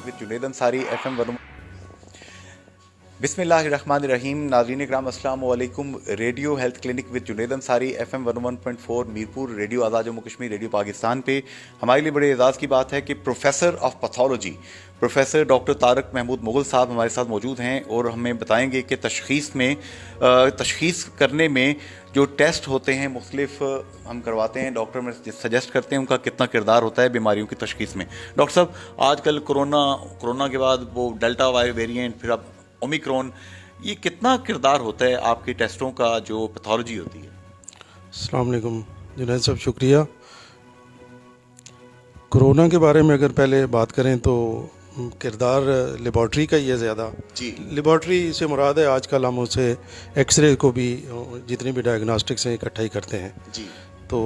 with Junaid Ansari, FM 1. बिस्मिल्लाहिर्रहमानिर्रहीम। नाज़रीन इकराम अस्सलाम वालेकुम। Radio health clinic with Junaid Ansari, FM 101.4 Mirpur, radio Azad Jammu Kashmir, radio Pakistan पे हमारे लिए बड़े एजाज़ की बात है कि professor of pathology professor doctor Tariq Mahmood Mughal साहब हमारे साथ मौजूद हैं और हमें बताएंगे कि तशख़ीस करने में जो टेस्ट होते हैं मुख्तलिफ हम करवाते हैं, डॉक्टर में सजेस्ट करते हैं, उनका कितना किरदार होता है बीमारियों की तशख़ीस में। डॉक्टर साहब, आजकल कोरोना के बाद वो डेल्टा वेरिएंट, फिर अब ओमिक्रॉन, ये कितना किरदार होता है आपके टेस्टों का जो पैथोलॉजी होती है? अस्सलाम वालेकुम जुनैद साहब, शुक्रिया। कोरोना के बारे में अगर पहले बात करें तो किरदार लेबॉर्ट्री का ही है ज़्यादा जी। लेबॉर्ट्री से मुराद है आजकल हम उसे एक्सरे को भी, जितनी भी डायग्नोस्टिक्स हैं, इकट्ठा ही करते हैं जी। तो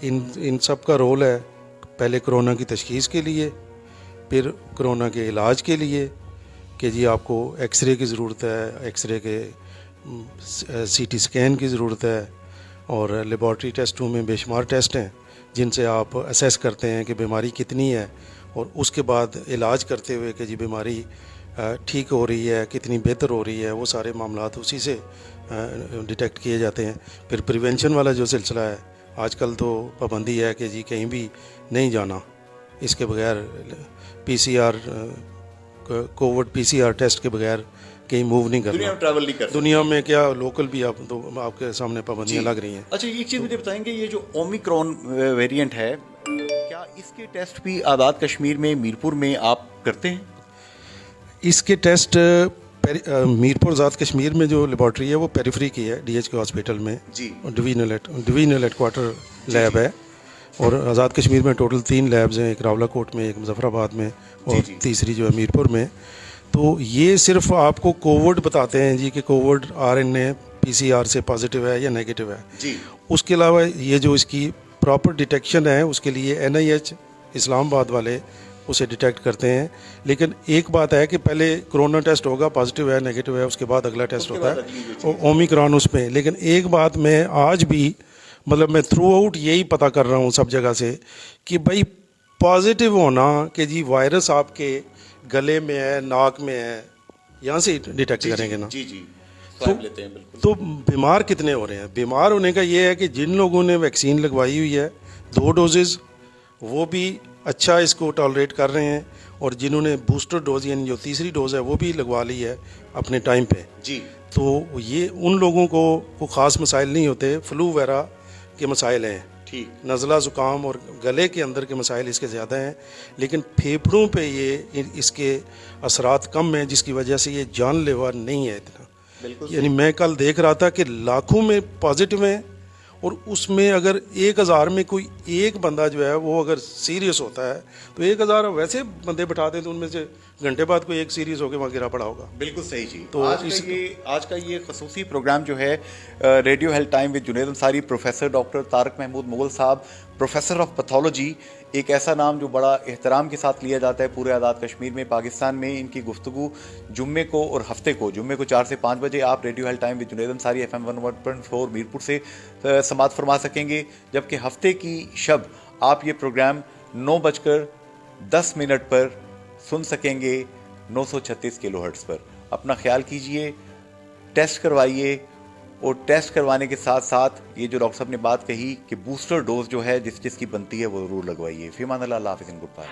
इन सब का रोल है, पहले कोरोना की तशख़ीस के लिए, फिर कोरोना के इलाज के लिए कि जी आपको एक्सरे की ज़रूरत है, एक्सरे के CT स्कैन की ज़रूरत है, और लेबॉर्ट्री टेस्टों में बेशुमार टेस्ट हैं जिनसे आप असेस करते हैं कि बीमारी कितनी है, और उसके बाद इलाज करते हुए कि जी बीमारी ठीक हो रही है, कितनी बेहतर हो रही है, वो सारे मामलात उसी से डिटेक्ट किए जाते हैं। फिर प्रिवेंशन वाला जो सिलसिला है, आजकल तो पाबंदी है कि जी कहीं भी नहीं जाना इसके बगैर, PCR कोविड PCR टेस्ट के बगैर कहीं मूव नहीं करना, दुनिया में ट्रैवल नहीं करना। दुनिया में क्या लोकल भी आप तो आपके सामने पाबंदियाँ लग रही हैं। अच्छा, एक चीज़ मुझे बताएंगे, ये जो ओमिक्रॉन वेरिएंट है, क्या इसके टेस्ट भी आज़ाद कश्मीर में, मीरपुर में आप करते हैं? इसके टेस्ट मीरपुर आज़ाद कश्मीर में जो लेबॉर्ट्री है वो पेरिफरी की है, DHK हॉस्पिटल में जी, डिवीजनल हेडक्वार्टर लैब है। और आज़ाद कश्मीर में टोटल 3 लैब्स हैं, एक रावलाकोट में, एक मुजफ्फराबाद में, और तीसरी जो है मीरपुर में। तो ये सिर्फ आपको कोविड बताते हैं जी कि कोविड RNA PCR से पॉजिटिव है या नेगेटिव है जी। उसके अलावा ये जो इसकी प्रॉपर डिटेक्शन है उसके लिए NIH इस्लामाबाद वाले उसे डिटेक्ट करते हैं। लेकिन एक बात है कि पहले कोरोना टेस्ट होगा, पॉजिटिव है नेगेटिव है, उसके बाद अगला टेस्ट होता है ओमिक्रॉन उसमें। लेकिन एक बात मैं आज भी मतलब मैं थ्रू आउट यही पता कर रहा हूँ सब जगह से कि भाई पॉजिटिव होना कि जी वायरस आपके गले में है, नाक में है, यहाँ से डिटेक्ट करेंगे ना जी। तो बीमार कितने हो रहे हैं? बीमार होने का ये है कि जिन लोगों ने वैक्सीन लगवाई हुई है 2 डोजेज़, वो भी अच्छा इसको टॉलरेट कर रहे हैं, और जिन्होंने बूस्टर डोज यानी जो तीसरी डोज़ है वो भी लगवा ली है अपने टाइम पे जी, तो ये उन लोगों को ख़ास मसाइल नहीं होते। फ्लू वगैरह के मसाइल हैं ठीक, नज़ला ज़ुकाम और गले के अंदर के मसाइल इसके ज़्यादा हैं, लेकिन फेफड़ों पे ये इसके असरात कम हैं, जिसकी वजह से ये जानलेवा नहीं है इतना। यानी मैं कल देख रहा था कि लाखों में पॉजिटिव हैं, और उसमें अगर 1000 में कोई एक बंदा जो है वो अगर सीरियस होता है तो 1000 वैसे बंदे बैठा दें तो उनमें से घंटे बाद कोई एक सीरियस होकर वहाँ गिरा पड़ा होगा। बिल्कुल सही जी। तो आज का ये खसूसी प्रोग्राम जो है radio health time with Junaid Ansari, professor doctor Tariq Mahmood Mughal साहब, प्रोफेसर ऑफ पैथोलॉजी, एक ऐसा नाम जो बड़ा एहतराम के साथ लिया जाता है पूरे आज़ाद कश्मीर में, पाकिस्तान में। इनकी गुफ्तगू जुम्मे को और हफ्ते को, जुम्मे को 4 से 5 बजे आप radio health time with Junaid Ansari FM 101.4 Mirpur से समाअत फरमा सकेंगे, जबकि हफ्ते की शब आप ये प्रोग्राम 9:10 पर सुन सकेंगे 936 किलोहर्ट्ज़ पर। अपना ख्याल कीजिए, टेस्ट करवाइए, और टेस्ट करवाने के साथ साथ ये जो डॉक्टर साहब ने बात कही कि बूस्टर डोज जो है जिसकी बनती है वो ज़रूर लगवाइए। फ़ी अमान अल्लाह, हाफ़िज़, गुड बाय।